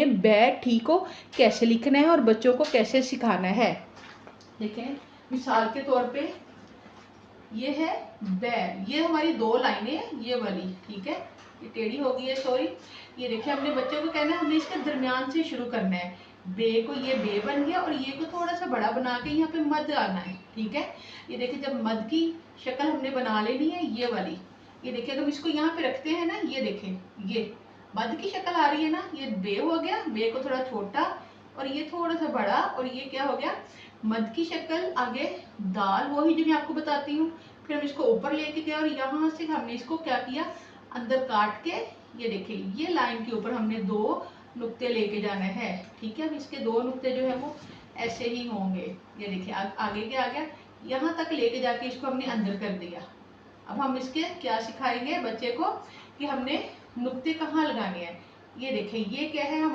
बे ठीक को कैसे लिखना है और बच्चों को कैसे सिखाना है। देखें मिसाल के तौर पे ये है बे, ये हमारी दो लाइनें हैं ये वाली, ठीक है, ये टेढ़ी हो गई है सॉरी। ये देखिए हमने बच्चों को कहना है हमने इसके दरमियान से शुरू करना है। बे को ये बे बन गया और ये को थोड़ा सा बड़ा बना के यहाँ पे मद आना है, ठीक है। ये देखिए जब मद की शक्ल हमने बना लेनी है ये वाली, ये देखिए हम इसको यहाँ पे रखते हैं ना, ये देखें ये मद की शक्ल आ रही है ना, ये बे हो गया, बे को थोड़ा छोटा और ये थोड़ा सा बड़ा और ये क्या हो गया मद की शक्ल, आगे दाल वही जो मैं आपको बताती हूँ। फिर हम इसको ऊपर लेके गए और यहाँ से हमने इसको क्या किया अंदर काट के, ये देखिए ये लाइन के ऊपर हमने दो नुक्ते लेके जाना है, ठीक है। अब इसके दो नुक्ते जो है वो ऐसे ही होंगे, ये देखिए आगे के आ गया, यहाँ तक लेके जाके इसको हमने अंदर कर दिया। अब हम इसके क्या सिखाएंगे बच्चे को कि हमने नुक्ते कहाँ लगाने हैं। ये देखिए ये क्या है हमारे